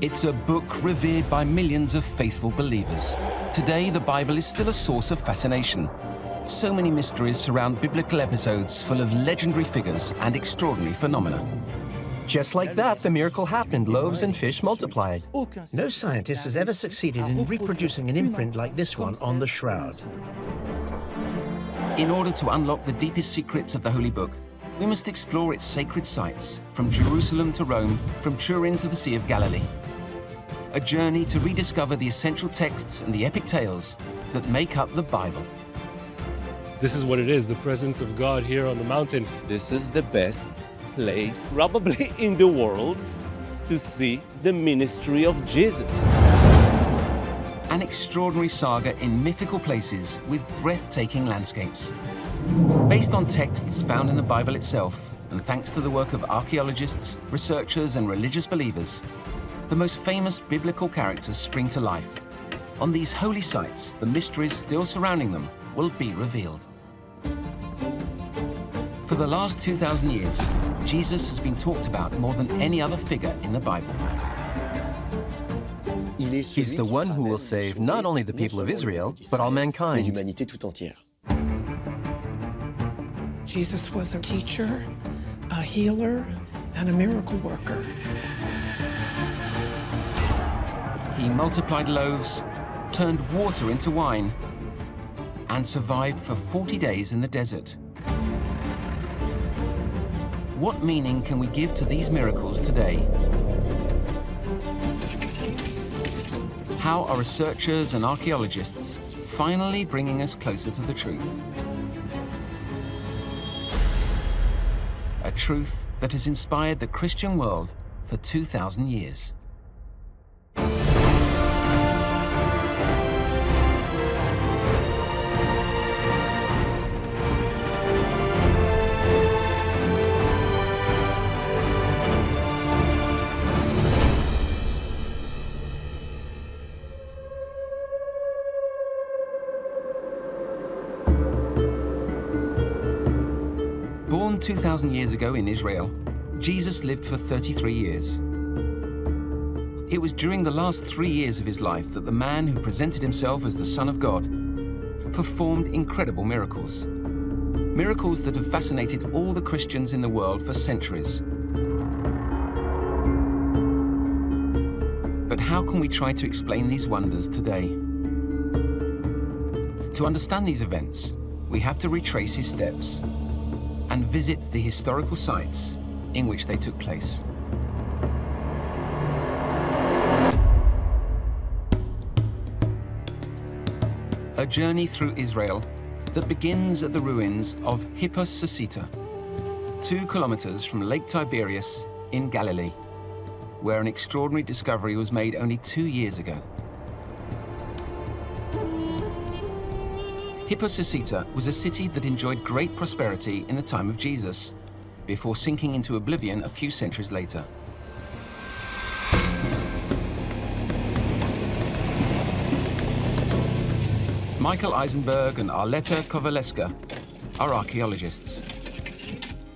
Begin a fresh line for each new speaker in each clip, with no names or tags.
It's a book revered by millions of faithful believers. Today, the Bible is still a source of fascination. So many mysteries surround biblical episodes full of legendary figures and extraordinary phenomena.
Just like that, the miracle happened. Loaves and fish multiplied.
No scientist has ever succeeded in reproducing an imprint like this one on the Shroud.
In order to unlock the deepest secrets of the Holy Book, we must explore its sacred sites, from Jerusalem to Rome, from Turin to the Sea of Galilee. A journey to rediscover the essential texts and the epic tales that make up the Bible.
This is what it is, the presence of God here on the mountain.
This is the best place, probably in the world, to see the ministry of Jesus.
An extraordinary saga in mythical places with breathtaking landscapes. Based on texts found in the Bible itself, and thanks to the work of archaeologists, researchers, and religious believers, the most famous biblical characters spring to life. On these holy sites, the mysteries still surrounding them will be revealed. For the last 2,000 years, Jesus has been talked about more than any other figure in the Bible.
He's the one who will save not only the people of Israel, but all mankind.
Jesus was a teacher, a healer, and a miracle worker.
He multiplied loaves, turned water into wine, and survived for 40 days in the desert. What meaning can we give to these miracles today? How are researchers and archaeologists finally bringing us closer to the truth? A truth that has inspired the Christian world for 2,000 years. Born 2,000 years ago in Israel, Jesus lived for 33 years. It was during the last 3 years of his life that the man who presented himself as the Son of God performed incredible miracles. Miracles that have fascinated all the Christians in the world for centuries. But how can we try to explain these wonders today? To understand these events, we have to retrace his steps and visit the historical sites in which they took place. A journey through Israel that begins at the ruins of Hippos, 2 kilometers from Lake Tiberias in Galilee, where an extraordinary discovery was made only 2 years ago. Hippos was a city that enjoyed great prosperity in the time of Jesus, before sinking into oblivion a few centuries later. Michael Eisenberg and Arleta Kowaleska are archaeologists.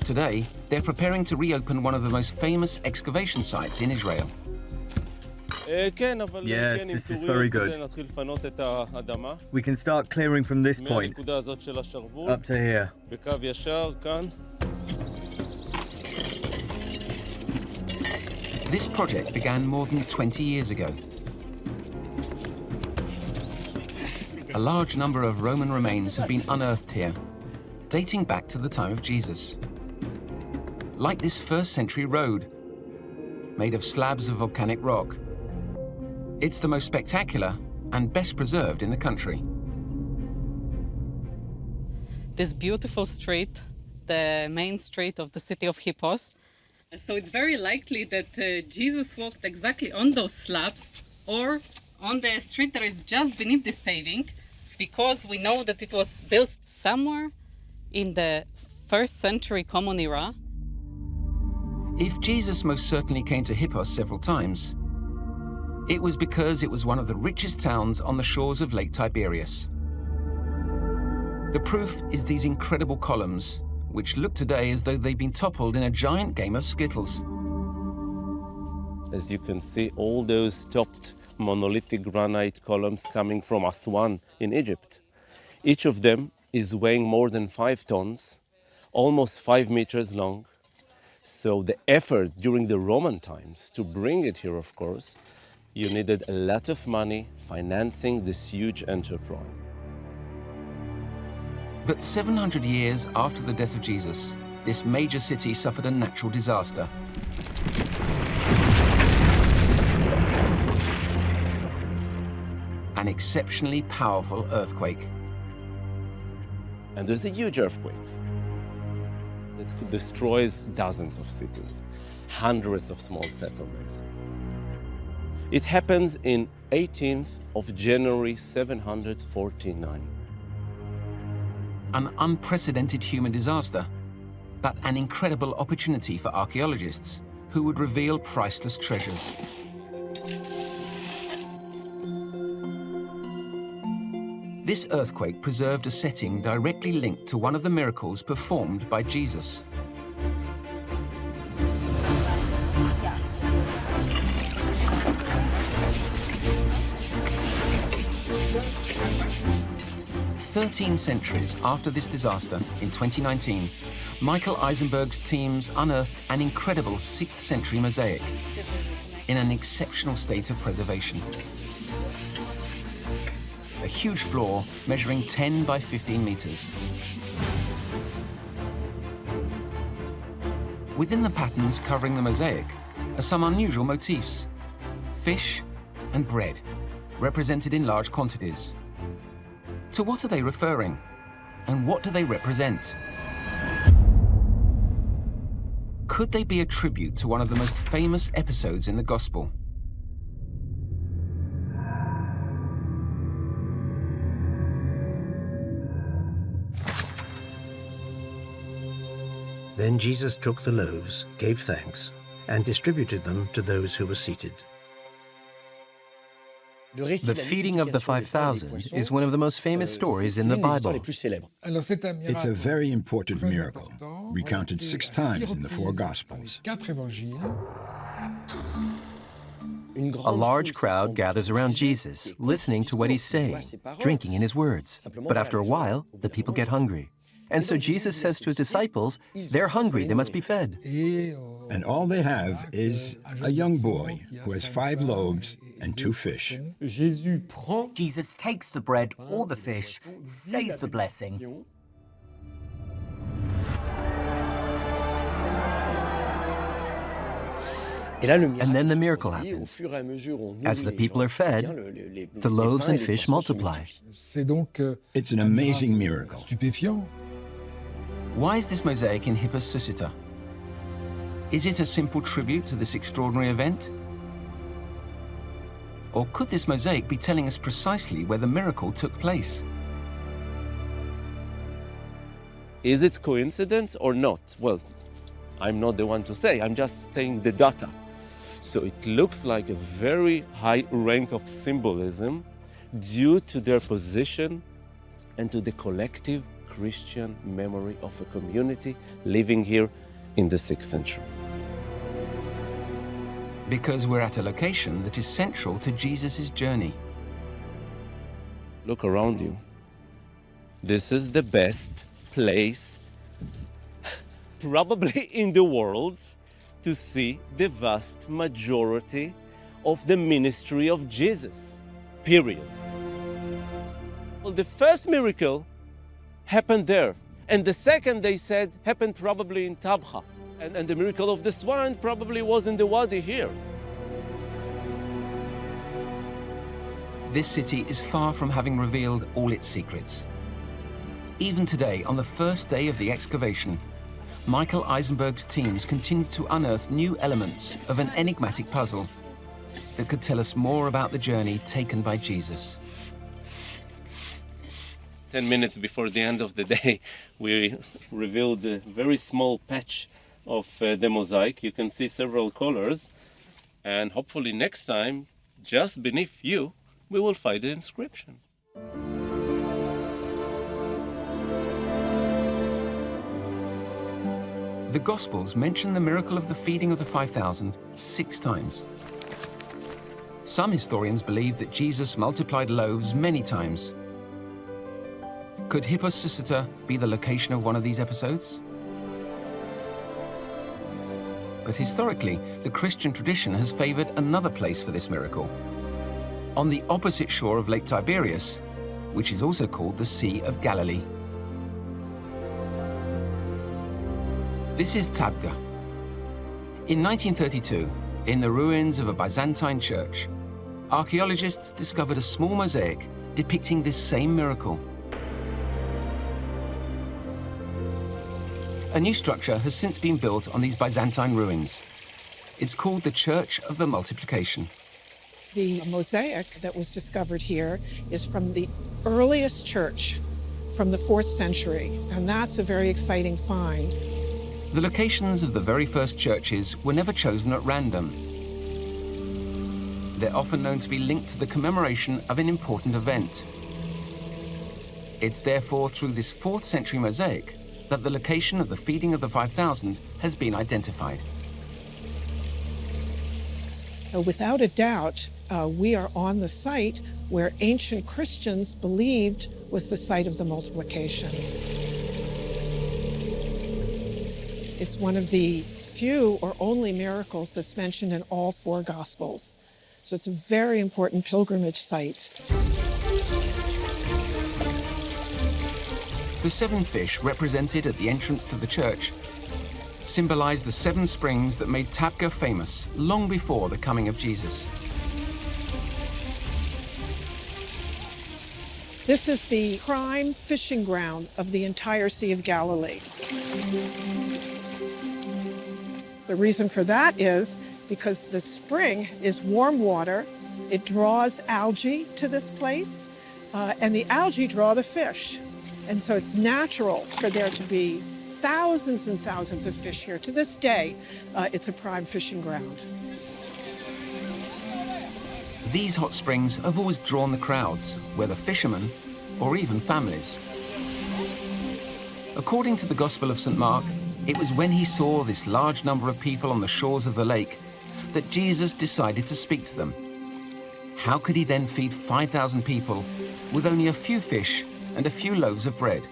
Today, they're preparing to reopen one of the most famous excavation sites in Israel.
Yes, this is very good. We can start clearing from this point up to here.
This project began more than 20 years ago. A large number of Roman remains have been unearthed here, dating back to the time of Jesus. Like this first-century road, made of slabs of volcanic rock. It's the most spectacular and best preserved in the country.
This beautiful street, the main street of the city of Hippos. So it's very likely that Jesus walked exactly on those slabs or on the street that is just beneath this paving, because we know that it was built somewhere in the 1st century Common Era.
If Jesus most certainly came to Hippos several times, it was because it was one of the richest towns on the shores of Lake Tiberias. The proof is these incredible columns, which look today as though they've been toppled in a giant game of skittles.
As you can see, all those topped monolithic granite columns coming from Aswan in Egypt. Each of them is weighing more than 5 tons, almost 5 meters long. So the effort during the Roman times to bring it here, of course, you needed a lot of money financing this huge enterprise.
But 700 years after the death of Jesus, this major city suffered a natural disaster. An exceptionally powerful earthquake.
And there's a huge earthquake that destroys dozens of cities, hundreds of small settlements. It happens in 18th of January 749.
An unprecedented human disaster, but an incredible opportunity for archaeologists who would reveal priceless treasures. This earthquake preserved a setting directly linked to one of the miracles performed by Jesus. "13 centuries after this disaster, in 2019, Michael Eisenberg's teams unearthed an incredible 6th century mosaic in an exceptional state of preservation. A huge floor measuring 10 by 15 meters. Within the patterns covering the mosaic are some unusual motifs: fish and bread, represented in large quantities. To what are they referring? And what do they represent? Could they be a tribute to one of the most famous episodes in the Gospel?
Then Jesus took the loaves, gave thanks, and distributed them to those who were seated.
The feeding of the 5,000 is one of the most famous stories in the Bible.
It's a very important miracle, recounted 6 times in the 4 Gospels.
A large crowd gathers around Jesus, listening to what he's saying, drinking in his words. But after a while, the people get hungry. And so Jesus says to his disciples, they're hungry, they must be fed.
And all they have is a young boy who has 5 loaves and 2 fish.
Jesus takes the bread or the fish, says the blessing.
And then the miracle happens. As the people are fed, the loaves and fish multiply.
It's an amazing miracle.
Why is this mosaic in Hippos, Susita? Is it a simple tribute to this extraordinary event? Or could this mosaic be telling us precisely where the miracle took place?
Is it coincidence or not? Well, I'm not the one to say, I'm just saying the data. So it looks like a very high rank of symbolism due to their position and to the collective Christian memory of a community living here in the 6th century.
Because we're at a location that is central to Jesus' journey.
Look around you. This is the best place, probably in the world, to see the vast majority of the ministry of Jesus, period. Well, the first miracle happened there. And the second, they said, happened probably in Tabcha. And the miracle of the swine probably was in the Wadi here.
This city is far from having revealed all its secrets. Even today, on the first day of the excavation, Michael Eisenberg's teams continue to unearth new elements of an enigmatic puzzle that could tell us more about the journey taken by Jesus.
10 minutes before the end of the day, we revealed a very small patch of the mosaic. You can see several colors. And hopefully next time, just beneath you, we will find the inscription.
The Gospels mention the miracle of the feeding of the 5,000 6 times. Some historians believe that Jesus multiplied loaves many times. Could Hippos be the location of one of these episodes? But historically, the Christian tradition has favored another place for this miracle. On the opposite shore of Lake Tiberias, which is also called the Sea of Galilee. This is Tabgha. In 1932, in the ruins of a Byzantine church, archaeologists discovered a small mosaic depicting this same miracle. A new structure has since been built on these Byzantine ruins. It's called the Church of the Multiplication.
The mosaic that was discovered here is from the earliest church, from the 4th century, and that's a very exciting find.
The locations of the very first churches were never chosen at random. They're often known to be linked to the commemoration of an important event. It's therefore through this 4th century mosaic that the location of the feeding of the 5,000 has been identified.
Without a doubt, we are on the site where ancient Christians believed was the site of the multiplication. It's one of the few or only miracles that's mentioned in all 4 Gospels. So it's a very important pilgrimage site.
The 7 fish represented at the entrance to the church symbolize the 7 springs that made Tabgha famous long before the coming of Jesus.
This is the prime fishing ground of the entire Sea of Galilee. The reason for that is because the spring is warm water. It draws algae to this place, and the algae draw the fish. And so it's natural for there to be thousands and thousands of fish here. To this day, it's a prime fishing ground.
These hot springs have always drawn the crowds, whether fishermen or even families. According to the Gospel of St. Mark, it was when he saw this large number of people on the shores of the lake that Jesus decided to speak to them. How could he then feed 5,000 people with only a few fish and a few loaves of bread?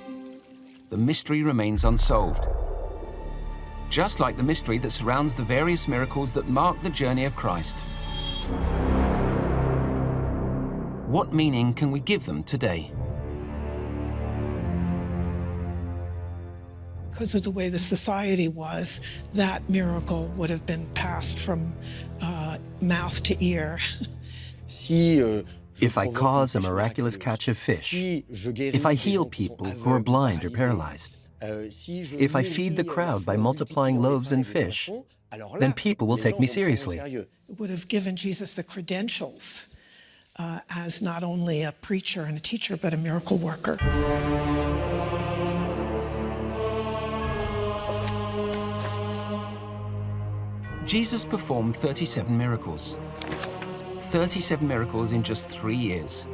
The mystery remains unsolved. Just like the mystery that surrounds the various miracles that mark the journey of Christ. What meaning can we give them today?
Because of the way the society was, that miracle would have been passed from mouth to ear.
If I cause a miraculous catch of fish, if I heal people who are blind or paralyzed, if I feed the crowd by multiplying loaves and fish, then people will take me seriously.
It would have given Jesus the credentials as not only a preacher and a teacher, but a miracle worker.
Jesus performed 37 miracles. 37 miracles in just 3 years.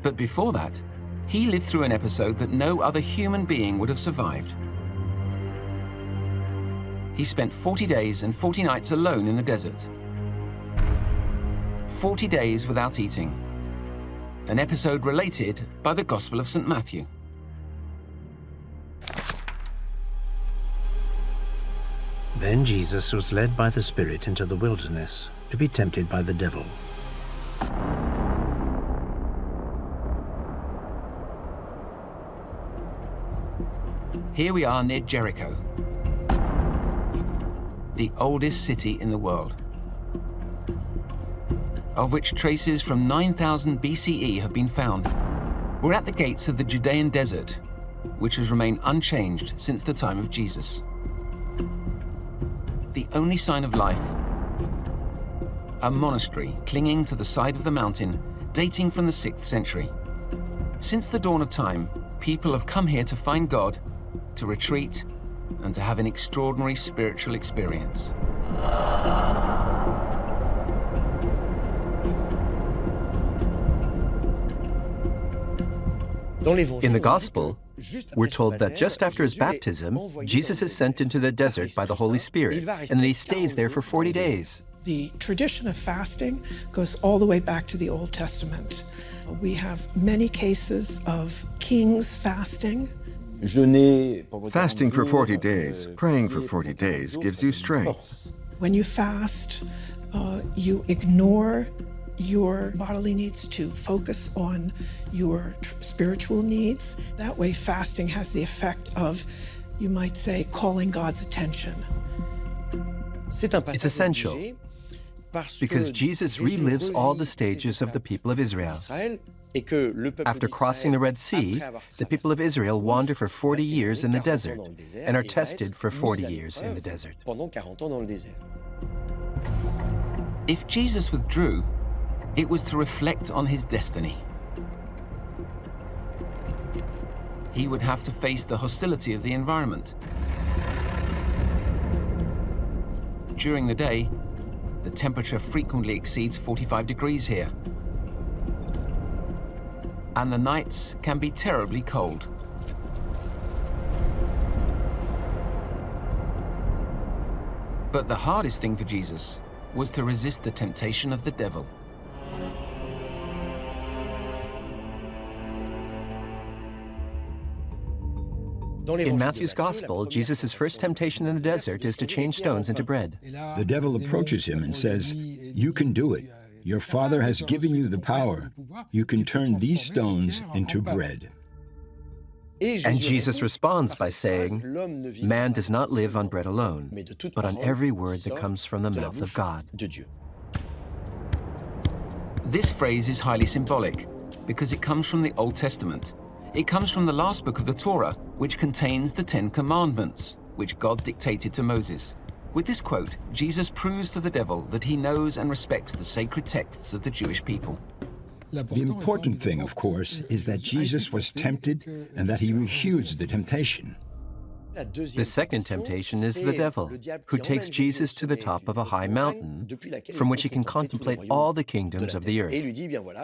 But before that, he lived through an episode that no other human being would have survived. He spent 40 days and 40 nights alone in the desert. 40 days without eating. An episode related by the Gospel of St. Matthew.
Then Jesus was led by the Spirit into the wilderness to be tempted by the devil.
Here we are near Jericho, the oldest city in the world, of which traces from 9000 BCE have been found. We're at the gates of the Judean desert, which has remained unchanged since the time of Jesus. The only sign of life, a monastery clinging to the side of the mountain, dating from the 6th century. Since the dawn of time, people have come here to find God, to retreat, and to have an extraordinary spiritual experience.
In the Gospel, We're told that just after his baptism, Jesus is sent into the desert by the Holy Spirit, and that he stays there for 40 days.
The tradition of fasting goes all the way back to the Old Testament. We have many cases of kings fasting.
Fasting for 40 days, praying for 40 days gives you strength.
When you fast, you ignore your bodily needs to focus on your spiritual needs. That way, fasting has the effect of, you might say, calling God's attention.
It's essential because Jesus relives all the stages of the people of Israel. After crossing the Red Sea, the people of Israel wander for 40 years in the desert and are tested for 40 years in the desert.
If Jesus withdrew, it was to reflect on his destiny. He would have to face the hostility of the environment. During the day, the temperature frequently exceeds 45 degrees here. And the nights can be terribly cold. But the hardest thing for Jesus was to resist the temptation of the devil.
In Matthew's Gospel, Jesus' first temptation in the desert is to change stones into bread.
The devil approaches him and says, "You can do it. Your Father has given you the power. You can turn these stones into bread."
And Jesus responds by saying, "Man does not live on bread alone, but on every word that comes from the mouth of God."
This phrase is highly symbolic because it comes from the Old Testament. It comes from the last book of the Torah, which contains the 10 Commandments, which God dictated to Moses. With this quote, Jesus proves to the devil that he knows and respects the sacred texts of the Jewish people.
The important thing, of course, is that Jesus was tempted and that he refused the temptation.
The second temptation is the devil, who takes Jesus to the top of a high mountain from which he can contemplate all the kingdoms of the earth.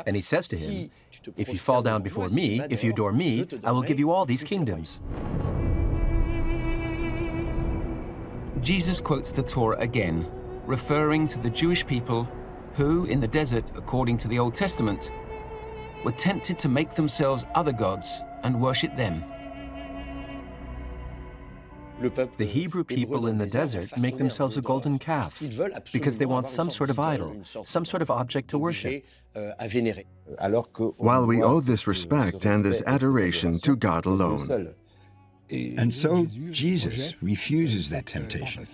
And he says to him, "If you fall down before me, if you adore me, I will give you all these kingdoms."
Jesus quotes the Torah again, referring to the Jewish people who, in the desert, according to the Old Testament, were tempted to make themselves other gods and worship them.
The Hebrew people in the desert make themselves a golden calf because they want some sort of idol, some sort of object to worship.
While we owe this respect and this adoration to God alone.
And so Jesus refuses that temptation.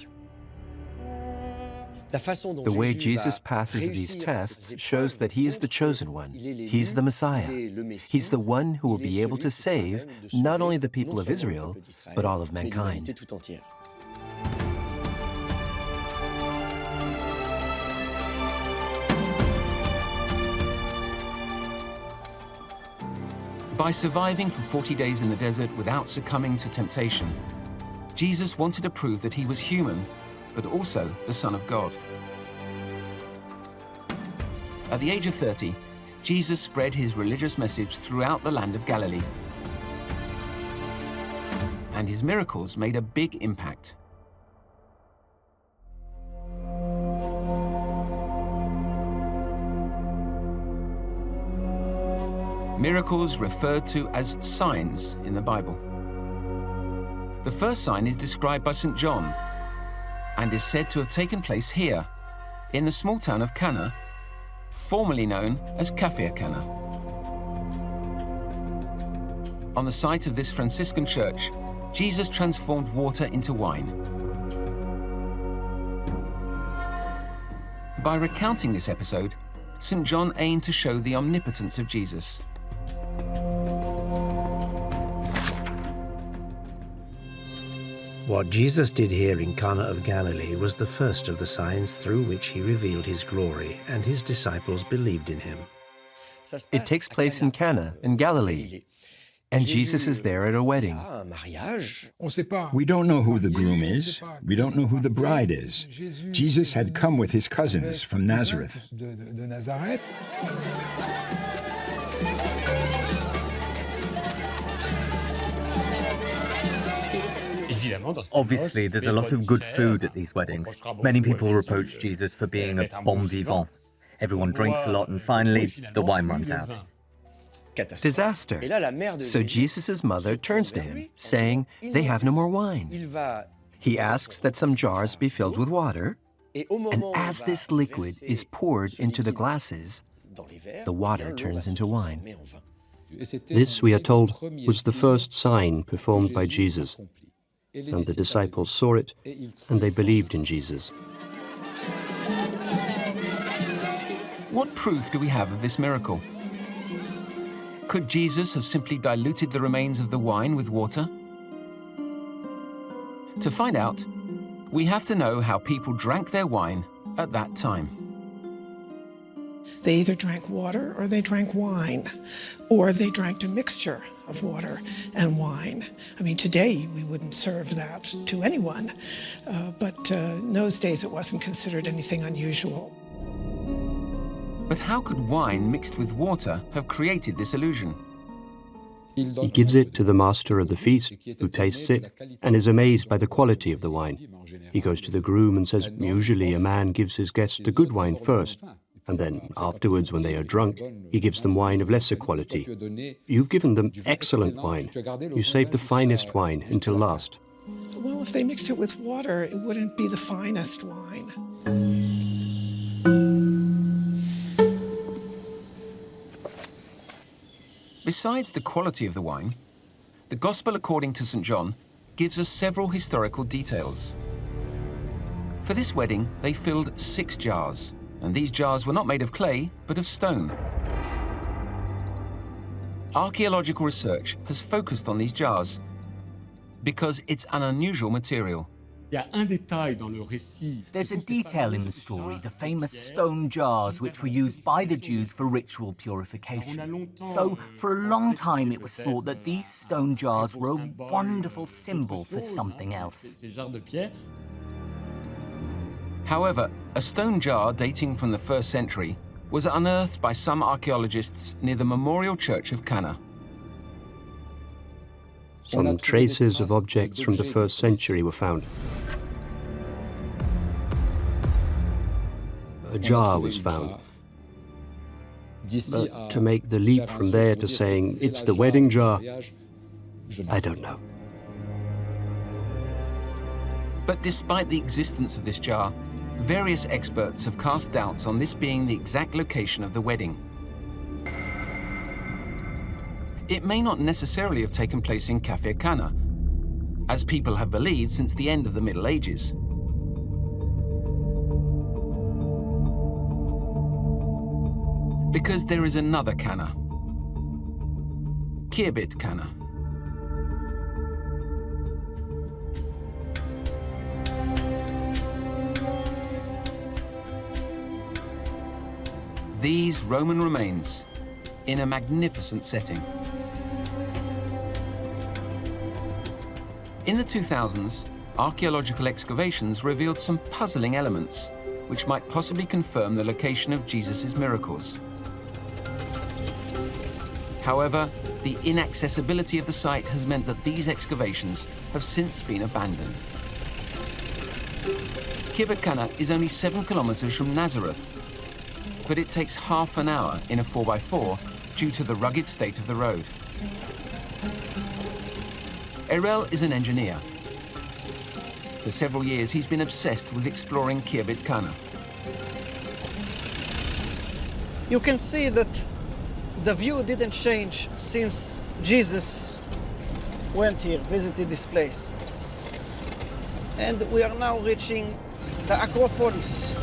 The way Jesus passes these tests shows that he is the chosen one. He's the Messiah. He's the one who will be able to save not only the people of Israel, but all of mankind.
By surviving for 40 days in the desert without succumbing to temptation, Jesus wanted to prove that he was human, but also the Son of God. At the age of 30, Jesus spread his religious message throughout the land of Galilee. And his miracles made a big impact. Miracles referred to as signs in the Bible. The first sign is described by St. John and is said to have taken place here, in the small town of Cana, formerly known as Cana. On the site of this Franciscan church, Jesus transformed water into wine. By recounting this episode, St. John aimed to show the omnipotence of Jesus.
What Jesus did here in Cana of Galilee was the first of the signs through which he revealed his glory, and his disciples believed in him.
It takes place in Cana in Galilee, and Jesus is there at a wedding.
We don't know who the groom is. We don't know who the bride is. Jesus had come with his cousins from Nazareth.
Obviously, there's a lot of good food at these weddings. Many people reproach Jesus for being a bon vivant. Everyone drinks a lot, and finally, the wine runs out.
Disaster. So Jesus' mother turns to him, saying, they have no more wine. He asks that some jars be filled with water, and as this liquid is poured into the glasses, the water turns into wine.
This, we are told, was the first sign performed by Jesus. And the disciples saw it, and they believed in Jesus.
What proof do we have of this miracle? Could Jesus have simply diluted the remains of the wine with water? To find out, we have to know how people drank their wine at that time.
They either drank water or they drank wine, or they drank a mixture of water and wine. I mean, today we wouldn't serve that to anyone, but in those days it wasn't considered anything unusual.
But how could wine mixed with water have created this illusion?
He gives it to the master of the feast, who tastes it and is amazed by the quality of the wine. He goes to the groom and says, usually a man gives his guests the good wine first, and then afterwards, when they are drunk, he gives them wine of lesser quality. You've given them excellent wine. You saved the finest wine until last.
Well, if they mixed it with water, it wouldn't be the finest wine.
Besides the quality of the wine, the Gospel according to St. John gives us several historical details. For this wedding, they filled 6 jars, and these jars were not made of clay, but of stone. Archaeological research has focused on these jars because it's an unusual material.
There's a detail in the story, the famous stone jars which were used by the Jews for ritual purification. So, for a long time it was thought that these stone jars were a wonderful symbol for something else.
However, a stone jar dating from the 1st century was unearthed by some archaeologists near the memorial church of Cana.
Some traces of objects from the 1st century were found. A jar was found. But to make the leap from there to saying it's the wedding jar, I don't know.
But despite the existence of this jar, various experts have cast doubts on this being the exact location of the wedding. It may not necessarily have taken place in Café Cana, as people have believed since the end of the Middle Ages. Because there is another Cana, Khirbet Cana. These Roman remains in a magnificent setting. In the 2000s, archaeological excavations revealed some puzzling elements which might possibly confirm the location of Jesus' miracles. However, the inaccessibility of the site has meant that these excavations have since been abandoned. Khirbet Cana is only 7 kilometers from Nazareth, but it takes half an hour in a 4x4 due to the rugged state of the road. Erel is an engineer. For several years, he's been obsessed with exploring Khirbet Cana.
You can see that the view didn't change since Jesus went here, visited this place. And we are now reaching the Acropolis.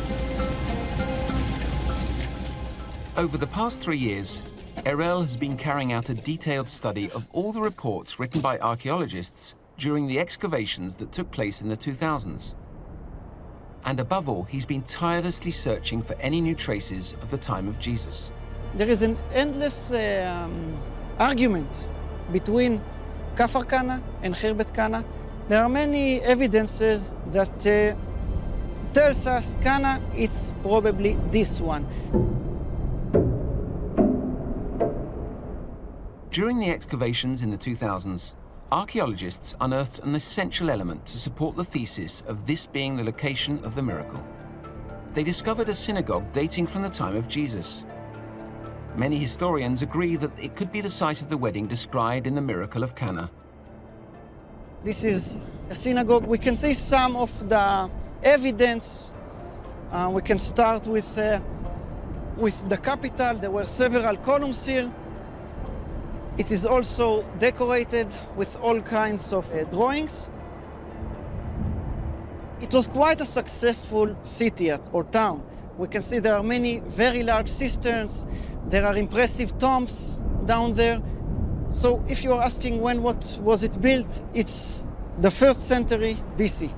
Over the past 3 years, Erel has been carrying out a detailed study of all the reports written by archaeologists during the excavations that took place in the 2000s. And above all, he's been tirelessly searching for any new traces of the time of Jesus.
There is an endless argument between Kafar Cana and Khirbet Cana. There are many evidences that tells us Cana, it's probably this one.
During the excavations in the 2000s, archaeologists unearthed an essential element to support the thesis of this being the location of the miracle. They discovered a synagogue dating from the time of Jesus. Many historians agree that it could be the site of the wedding described in the miracle of Cana.
This is a synagogue. We can see some of the evidence. We can start with the capital. There were several columns here. It is also decorated with all kinds of drawings. It was quite a successful city or town. We can see there are many very large cisterns. There are impressive tombs down there. So if you're asking when what was it built, it's the 1st century BC.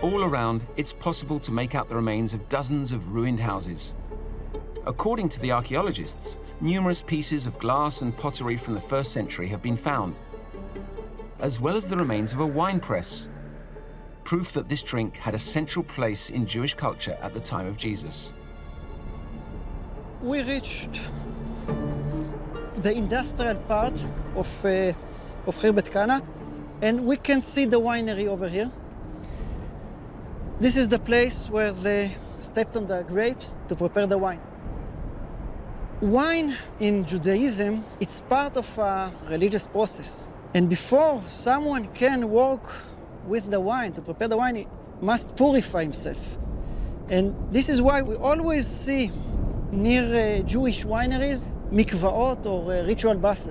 All around, it's possible to make out the remains of dozens of ruined houses. According to the archaeologists, numerous pieces of glass and pottery from the 1st century have been found, as well as the remains of a wine press, proof that this drink had a central place in Jewish culture at the time of Jesus.
We reached the industrial part of Khirbet Cana, and we can see the winery over here. This is the place where they stepped on the grapes to prepare the wine. Wine in Judaism, it's part of a religious process. And before someone can work with the wine, to prepare the wine, he must purify himself. And this is why we always see near Jewish wineries, mikvaot or ritual baths.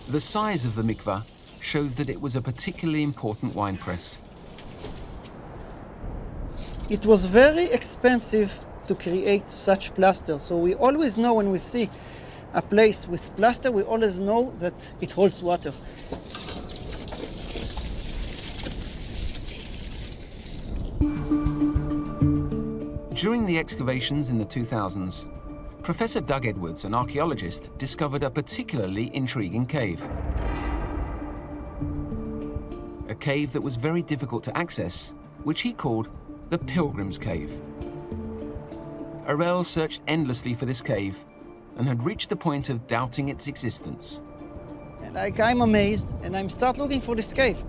The size of the mikvah shows that it was a particularly important wine press.
It was very expensive to create such plaster. So we always know when we see a place with plaster, we always know that it holds water.
During the excavations in the 2000s, Professor Doug Edwards, an archaeologist, discovered a particularly intriguing cave. A cave that was very difficult to access, which he called the Pilgrim's Cave. Arel searched endlessly for this cave and had reached the point of doubting its existence.
And I'm amazed, and I start looking for this cave,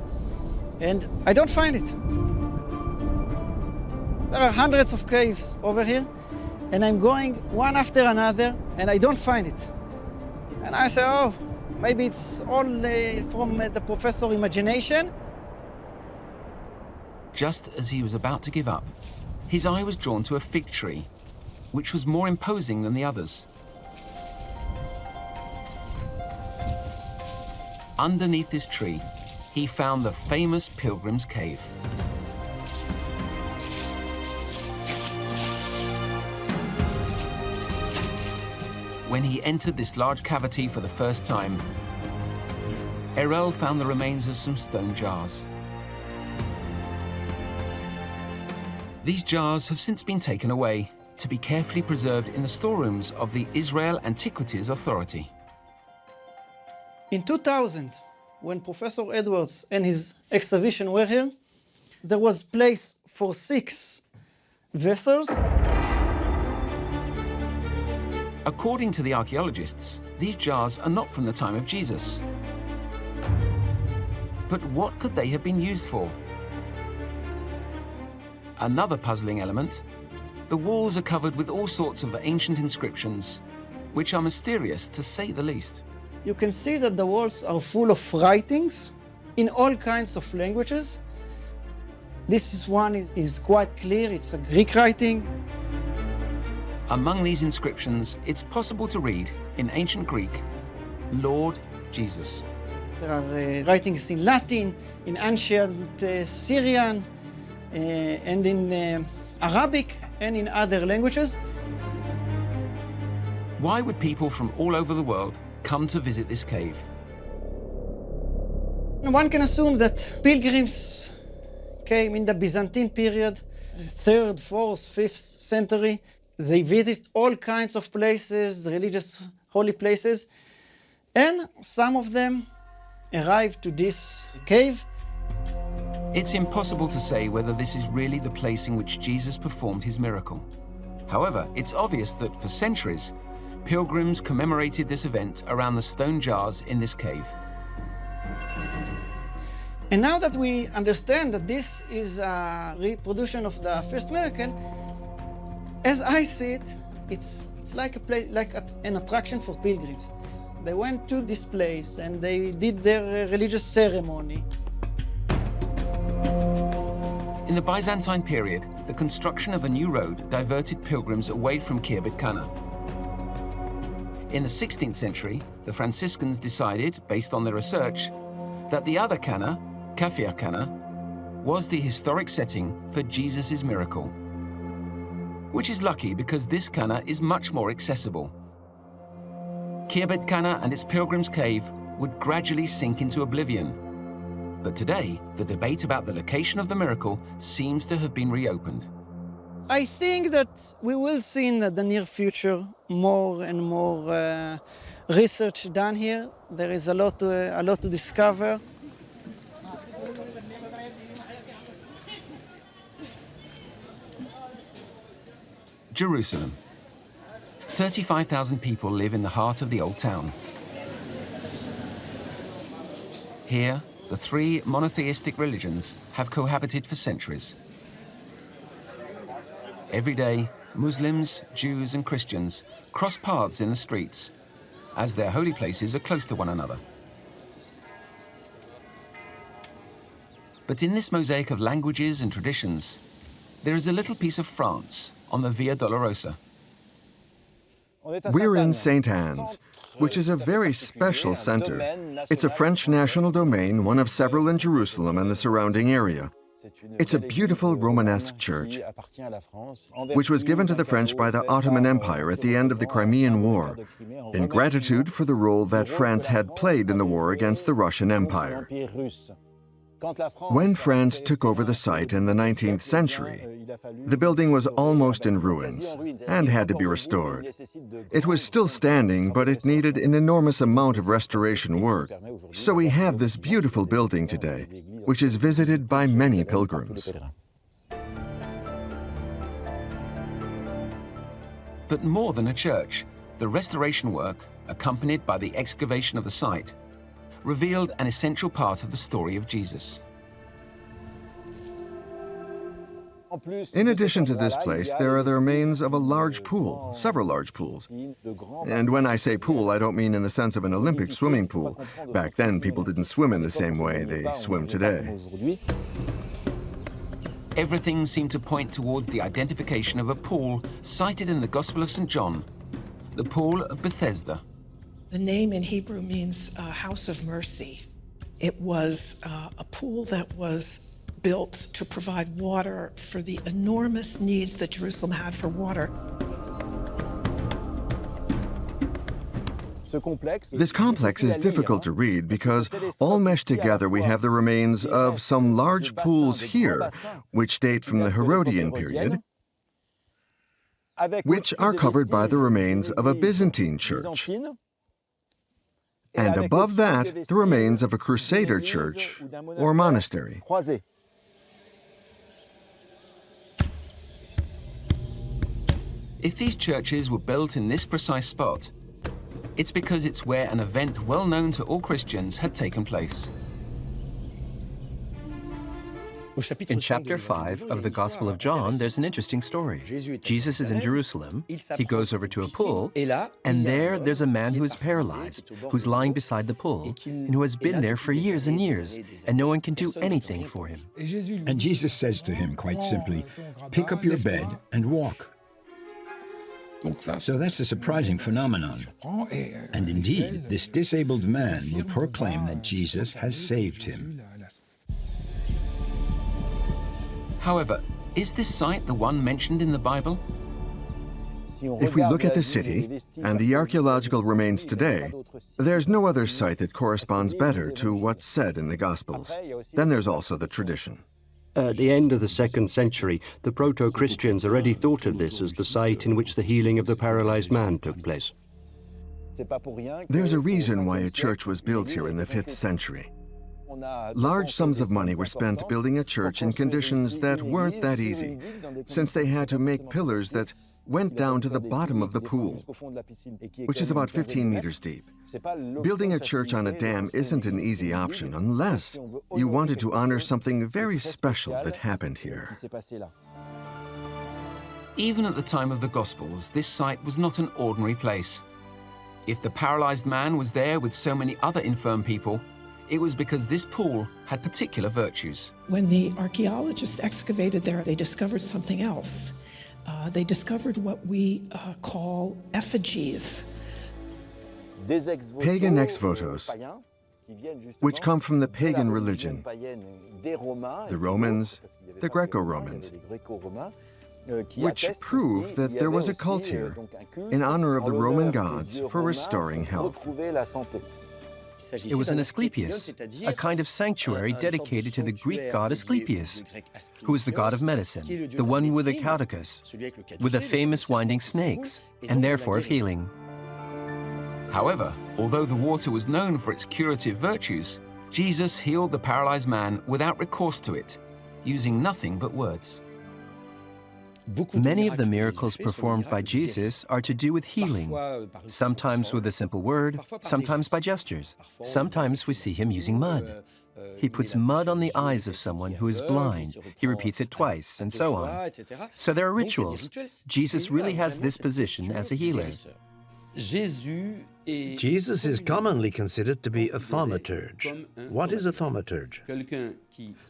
and I don't find it. There are hundreds of caves over here, and I'm going one after another, and I don't find it. And I say, oh, maybe it's all from the professor's imagination.
Just as he was about to give up, his eye was drawn to a fig tree, which was more imposing than the others. Underneath this tree, he found the famous Pilgrim's Cave. When he entered this large cavity for the first time, Erel found the remains of some stone jars. These jars have since been taken away to be carefully preserved in the storerooms of the Israel Antiquities Authority.
In 2000, when Professor Edwards and his exhibition were here, there was place for 6 vessels.
According to the archaeologists, these jars are not from the time of Jesus. But what could they have been used for? Another puzzling element, the walls are covered with all sorts of ancient inscriptions, which are mysterious to say the least.
You can see that the walls are full of writings in all kinds of languages. This one is quite clear, it's a Greek writing.
Among these inscriptions, it's possible to read, in ancient Greek, Lord Jesus.
There are writings in Latin, in ancient Syrian, and in Arabic, and in other languages.
Why would people from all over the world come to visit this cave?
One can assume that pilgrims came in the Byzantine period, 3rd, 4th, 5th century. They visit all kinds of places, religious holy places, and some of them arrived to this cave.
It's impossible to say whether this is really the place in which Jesus performed his miracle. However, it's obvious that for centuries, pilgrims commemorated this event around the stone jars in this cave.
And now that we understand that this is a reproduction of the first miracle, as I see it, it's like a place, like an attraction for pilgrims. They went to this place and they did their religious ceremony.
In the Byzantine period, the construction of a new road diverted pilgrims away from Cana. In the 16th century, the Franciscans decided, based on their research, that the other Cana, Cana, was the historic setting for Jesus' miracle. Which is lucky because this Cana is much more accessible. Cana and its pilgrims' cave would gradually sink into oblivion. But today, the debate about the location of the miracle seems to have been reopened.
I think that we will see in the near future more and more research done here. There is a lot to discover.
Jerusalem. 35,000 people live in the heart of the old town. Here, the three monotheistic religions have cohabited for centuries. Every day, Muslims, Jews, and Christians cross paths in the streets, as their holy places are close to one another. But in this mosaic of languages and traditions, there is a little piece of France on the Via Dolorosa.
We're in St. Anne's, which is a very special center. It's a French national domain, one of several in Jerusalem and the surrounding area. It's a beautiful Romanesque church, which was given to the French by the Ottoman Empire at the end of the Crimean War, in gratitude for the role that France had played in the war against the Russian Empire. When France took over the site in the 19th century, the building was almost in ruins and had to be restored. It was still standing, but it needed an enormous amount of restoration work. So we have this beautiful building today, which is visited by many pilgrims.
But more than a church, the restoration work, accompanied by the excavation of the site, revealed an essential part of the story of Jesus.
In addition to this place, there are the remains of a large pool, several large pools. And when I say pool, I don't mean in the sense of an Olympic swimming pool. Back then, people didn't swim in the same way they swim today.
Everything seemed to point towards the identification of a pool cited in the Gospel of St. John, the Pool of Bethesda.
The name in Hebrew means house of mercy. It was a pool that was built to provide water for the enormous needs that Jerusalem had for water.
This complex is difficult to read because all meshed together we have the remains of some large pools here, which date from the Herodian period, which are covered by the remains of a Byzantine church. And above that, the remains of a Crusader church or monastery.
If these churches were built in this precise spot, it's because it's where an event well known to all Christians had taken place.
In chapter 5 of the Gospel of John, there's an interesting story. Jesus is in Jerusalem, he goes over to a pool, and there's a man who is paralyzed, who's lying beside the pool, and who has been there for years and years, and no one can do anything for him.
And Jesus says to him quite simply, "Pick up your bed and walk." So that's a surprising phenomenon. And indeed, this disabled man will proclaim that Jesus has saved him.
However, is this site the one mentioned in the Bible?
If we look at the city and the archaeological remains today, there's no other site that corresponds better to what's said in the Gospels. Then there's also the tradition.
At the end of the 2nd century, the proto-Christians already thought of this as the site in which the healing of the paralyzed man took place.
There's a reason why a church was built here in the 5th century. Large sums of money were spent building a church in conditions that weren't that easy, since they had to make pillars that went down to the bottom of the pool, which is about 15 meters deep. Building a church on a dam isn't an easy option unless you wanted to honor something very special that happened here.
Even at the time of the Gospels, this site was not an ordinary place. If the paralyzed man was there with so many other infirm people, it was because this pool had particular virtues.
When the archaeologists excavated there, they discovered something else. They discovered what we call effigies.
Pagan ex-votos, which come from the pagan religion, the Romans, the Greco-Romans, which prove that there was a cult here in honor of the Roman gods for restoring health.
It was an Asclepius, a kind of sanctuary dedicated to the Greek god Asclepius, who is the god of medicine, the one with a caudagus, with the famous winding snakes, and therefore of healing.
However, although the water was known for its curative virtues, Jesus healed the paralyzed man without recourse to it, using nothing but words.
Many of the miracles performed by Jesus are to do with healing, sometimes with a simple word, sometimes by gestures. Sometimes we see him using mud. He puts mud on the eyes of someone who is blind. He repeats it twice, and so on. So there are rituals. Jesus really has this position as a healer.
Jesus is commonly considered to be a thaumaturge. What is a thaumaturge?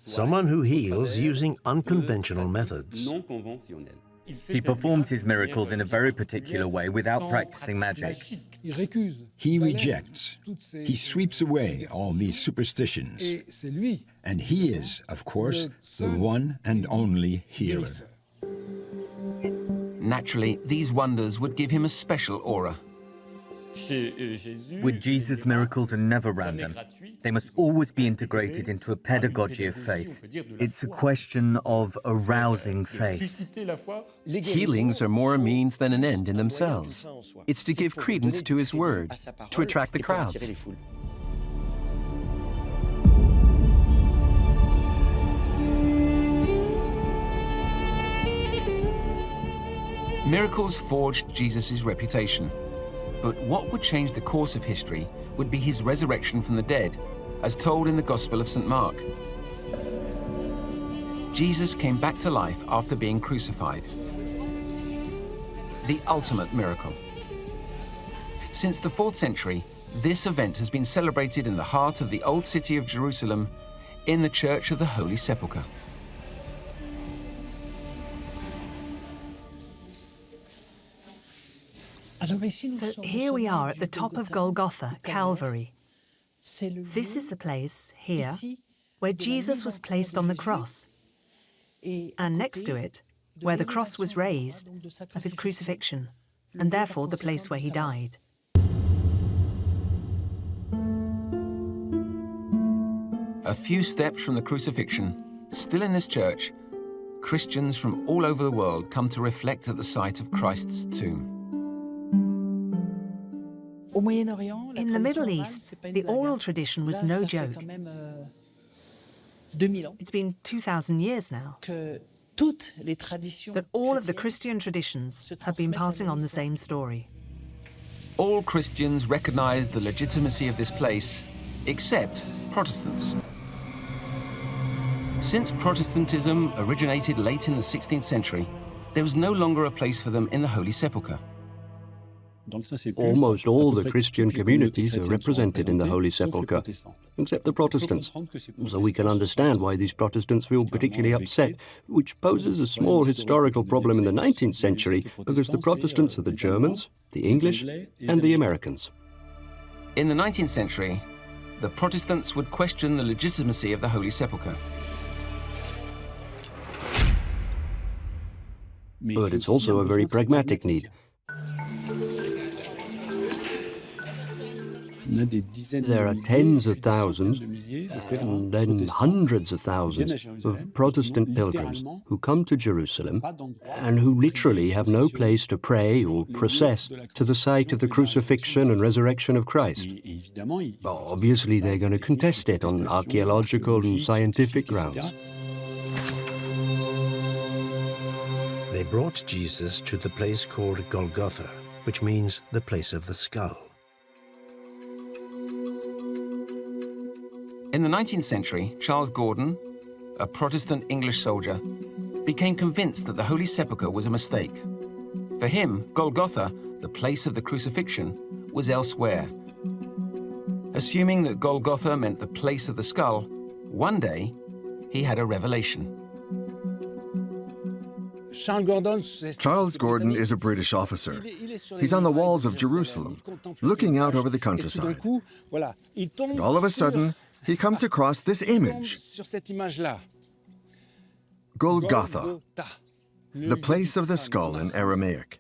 Someone who heals using unconventional methods.
He performs his miracles in a very particular way without practicing magic.
He rejects, he sweeps away all these superstitions. And he is, of course, the one and only healer.
Naturally, these wonders would give him a special aura.
With Jesus, miracles are never random. They must always be integrated into a pedagogy of faith. It's a question of arousing faith.
Healings are more a means than an end in themselves. It's to give credence to his word, to attract the crowds.
Miracles forged Jesus' reputation. But what would change the course of history would be his resurrection from the dead, as told in the Gospel of St. Mark. Jesus came back to life after being crucified. The ultimate miracle. Since the 4th century, this event has been celebrated in the heart of the old city of Jerusalem, in the Church of the Holy Sepulchre.
So here we are at the top of Golgotha, Calvary. This is the place, here, where Jesus was placed on the cross. And next to it, where the cross was raised, of his crucifixion, and therefore the place where he died.
A few steps from the crucifixion, still in this church, Christians from all over the world come to reflect at the site of Christ's tomb.
In the Middle East, the oral tradition was no joke. It's been 2,000 years now that all of the Christian traditions have been passing on the same story.
All Christians recognize the legitimacy of this place, except Protestants. Since Protestantism originated late in the 16th century, there was no longer a place for them in the Holy Sepulchre.
Almost all the Christian communities are represented in the Holy Sepulchre, except the Protestants. So we can understand why these Protestants feel particularly upset, which poses a small historical problem in the 19th century, because the Protestants are the Germans, the English, and the Americans.
In the 19th century, the Protestants would question the legitimacy of the Holy Sepulchre.
But it's also a very pragmatic need. There are tens of thousands, and then hundreds of thousands of Protestant pilgrims who come to Jerusalem and who literally have no place to pray or process to the site of the crucifixion and resurrection of Christ. Obviously, they're going to contest it on archaeological and scientific grounds.
They brought Jesus to the place called Golgotha, which means the place of the skull.
In the 19th century, Charles Gordon, a Protestant English soldier, became convinced that the Holy Sepulchre was a mistake. For him, Golgotha, the place of the crucifixion, was elsewhere. Assuming that Golgotha meant the place of the skull, one day he had a revelation.
Charles Gordon is a British officer. He's on the walls of Jerusalem, looking out over the countryside. And all of a sudden, he comes across this image. Golgotha, the place of the skull in Aramaic.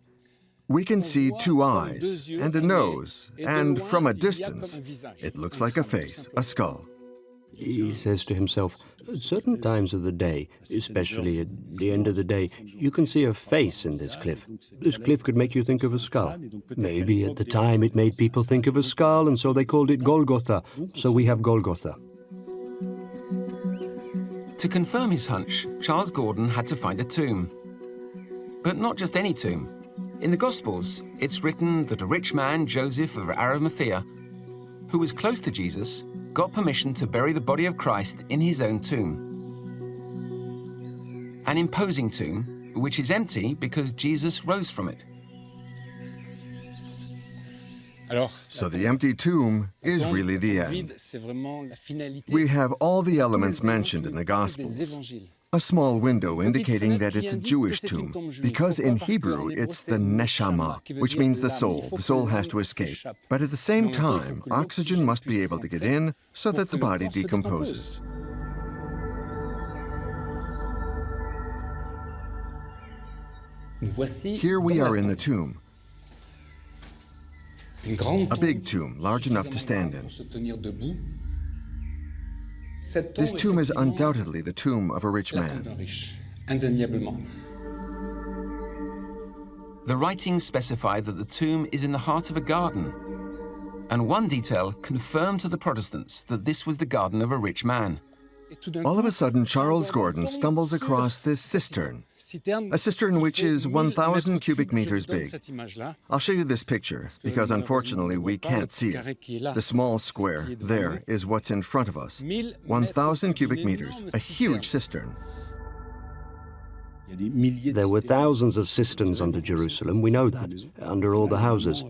We can see two eyes and a nose, and from a distance, it looks like a face, a skull.
He says to himself, at certain times of the day, especially at the end of the day, you can see a face in this cliff. This cliff could make you think of a skull. Maybe at the time it made people think of a skull, and so they called it Golgotha. So we have Golgotha.
To confirm his hunch, Charles Gordon had to find a tomb. But not just any tomb. In the Gospels, it's written that a rich man, Joseph of Arimathea, who was close to Jesus, got permission to bury the body of Christ in his own tomb. An imposing tomb, which is empty because Jesus rose from it.
So the empty tomb is really the end. We have all the elements mentioned in the Gospels. A small window indicating that it's a Jewish tomb, because in Hebrew it's the neshama, which means the soul. The soul has to escape. But at the same time, oxygen must be able to get in so that the body decomposes. Here we are in the tomb. A big tomb, large enough to stand in. This tomb is undoubtedly the tomb of a rich man.
The writings specify that the tomb is in the heart of a garden. And one detail confirmed to the Protestants that this was the garden of a rich man.
All of a sudden, Charles Gordon stumbles across this cistern. A cistern which is 1,000 cubic meters big. I'll show you this picture, because unfortunately we can't see it. The small square there is what's in front of us. 1,000 cubic meters, a huge cistern.
There were thousands of cisterns under Jerusalem, we know that, under all the houses.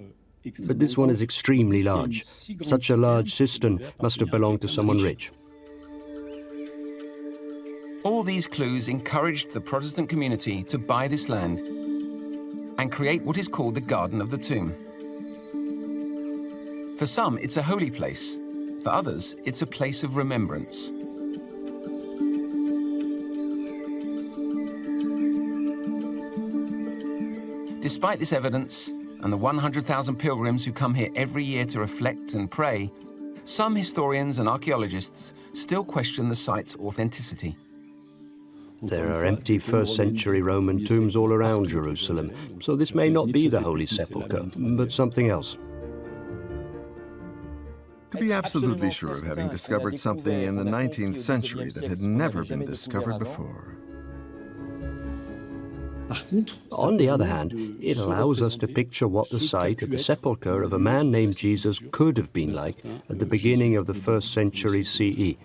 But this one is extremely large. Such a large cistern must have belonged to someone rich.
All these clues encouraged the Protestant community to buy this land and create what is called the Garden of the Tomb. For some, it's a holy place. For others, it's a place of remembrance. Despite this evidence, and the 100,000 pilgrims who come here every year to reflect and pray, some historians and archaeologists still question the site's authenticity.
There are empty first-century Roman tombs all around Jerusalem, so this may not be the Holy Sepulchre, but something else.
To be absolutely sure of having discovered something in the 19th century that had never been discovered before.
On the other hand, it allows us to picture what the site of the sepulchre of a man named Jesus could have been like at the beginning of the 1st century CE.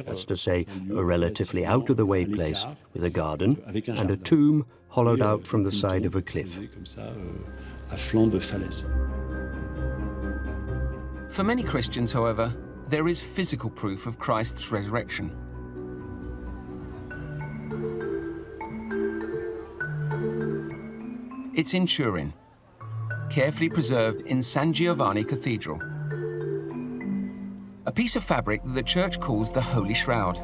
That's to say, a relatively out-of-the-way place with a garden and a tomb hollowed out from the side of a cliff.
For many Christians, however, there is physical proof of Christ's resurrection. It's in Turin, carefully preserved in San Giovanni Cathedral. A piece of fabric that the Church calls the Holy Shroud.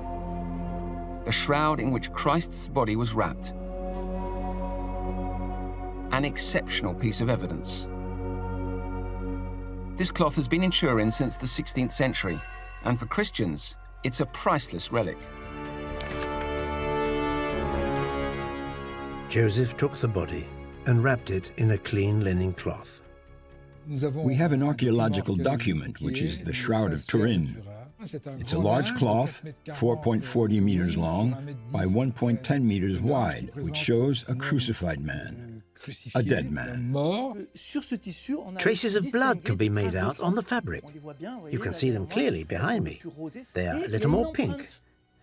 The shroud in which Christ's body was wrapped. An exceptional piece of evidence. This cloth has been in Turin since the 16th century, and for Christians, it's a priceless relic.
Joseph took the body and wrapped it in a clean linen cloth.
We have an archaeological document, which is the Shroud of Turin. It's a large cloth, 4.40 meters long by 1.10 meters wide, which shows a crucified man, a dead man.
Traces of blood can be made out on the fabric. You can see them clearly behind me. They are a little more pink.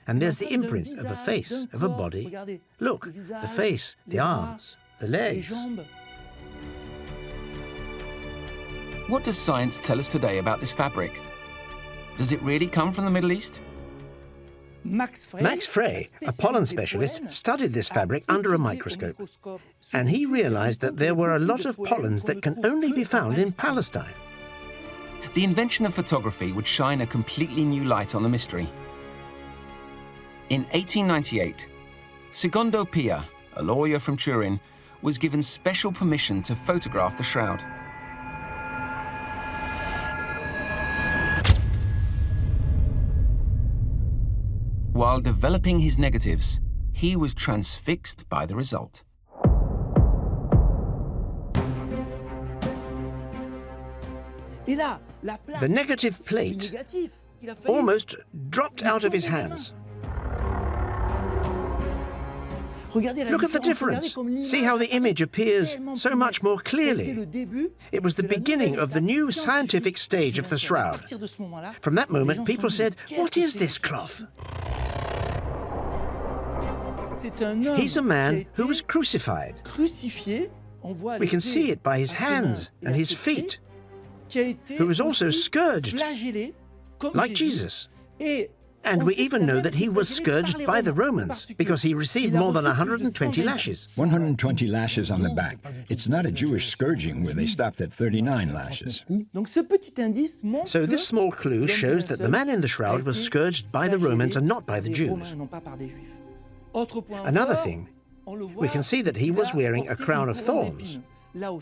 And there's the imprint of a face, of a body. Look, the face, the arms, the legs.
What does science tell us today about this fabric? Does it really come from the Middle East?
Max Frey, a pollen specialist, studied this fabric under a microscope, and he realized that there were a lot of pollens that can only be found in Palestine.
The invention of photography would shine a completely new light on the mystery. In 1898, Secondo Pia, a lawyer from Turin, was given special permission to photograph the shroud. While developing his negatives, he was transfixed by the result.
The negative plate almost dropped out of his hands. Look at the difference. See how the image appears so much more clearly. It was the beginning of the new scientific stage of the shroud. From that moment, people said, "What is this cloth?" He's a man who was crucified. We can see it by his hands and his feet, who was also scourged, like Jesus. And we even know that he was scourged by the Romans because he received more than 120 lashes.
120 lashes on the back. It's not a Jewish scourging where they stopped at 39 lashes.
So this small clue shows that the man in the shroud was scourged by the Romans and not by the Jews. Another thing, we can see that he was wearing a crown of thorns,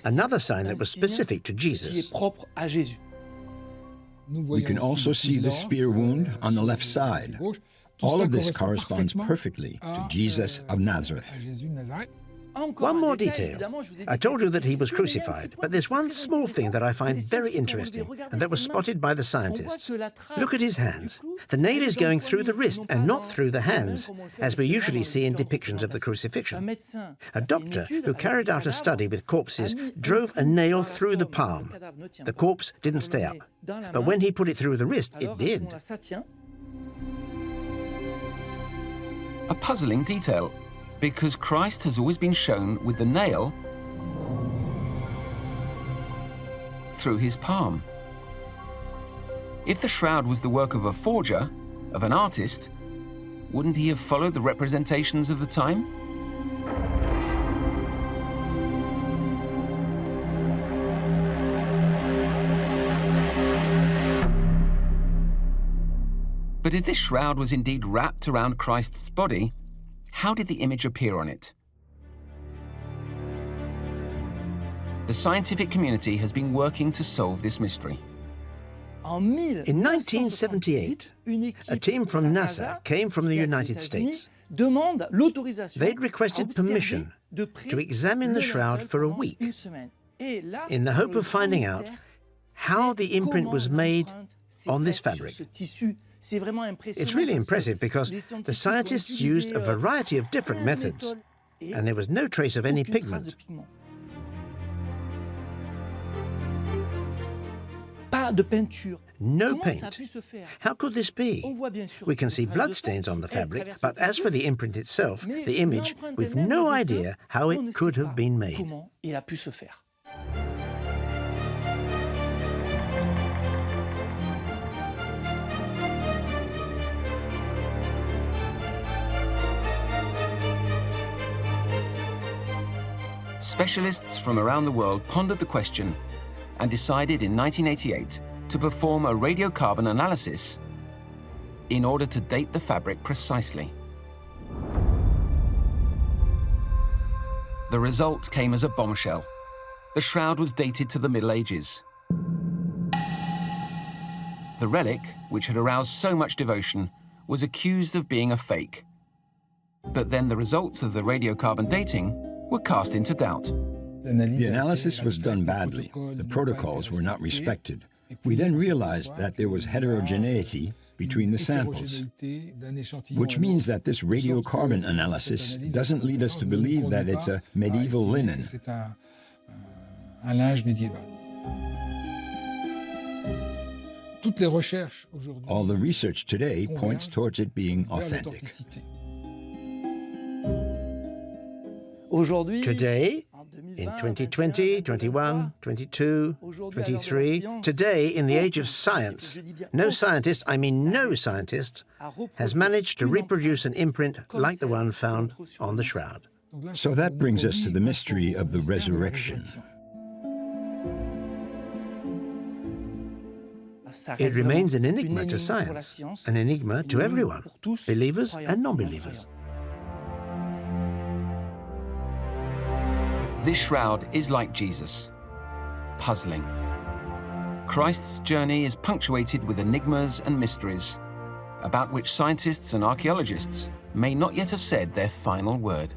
another sign that was specific to Jesus.
We can also see the spear wound on the left side. All of this corresponds perfectly to Jesus of Nazareth.
One more detail. I told you that he was crucified, but there's one small thing that I find very interesting, and that was spotted by the scientists. Look at his hands. The nail is going through the wrist and not through the hands, as we usually see in depictions of the crucifixion. A doctor who carried out a study with corpses drove a nail through the palm. The corpse didn't stay up, but when he put it through the wrist, it did.
A puzzling detail, because Christ has always been shown with the nail through his palm. If the shroud was the work of a forger, of an artist, wouldn't he have followed the representations of the time? But if this shroud was indeed wrapped around Christ's body, how did the image appear on it? The scientific community has been working to solve this mystery.
In 1978, a team from NASA came from the United States. They'd requested permission to examine the shroud for a week in the hope of finding out how the imprint was made on this fabric. It's really impressive because the scientists used a variety of different methods, and there was no trace of any pigment. No paint. How could this be? We can see bloodstains on the fabric, but as for the imprint itself, the image, we've no idea how it could have been made.
Specialists from around the world pondered the question and decided in 1988 to perform a radiocarbon analysis in order to date the fabric precisely. The result came as a bombshell. The shroud was dated to the Middle Ages. The relic, which had aroused so much devotion, was accused of being a fake. But then the results of the radiocarbon dating were cast into doubt.
The analysis was done badly. The protocols were not respected. We then realized that there was heterogeneity between the samples, which means that this radiocarbon analysis doesn't lead us to believe that it's a medieval linen. All the research today points towards it being authentic.
Today, in 2020, 21, 22, 23, today, in the age of science, no scientist, I mean no scientist, has managed to reproduce an imprint like the one found on the shroud.
So that brings us to the mystery of the resurrection.
It remains an enigma to science, an enigma to everyone, believers and non-believers.
This shroud is like Jesus, puzzling. Christ's journey is punctuated with enigmas and mysteries, about which scientists and archaeologists may not yet have said their final word.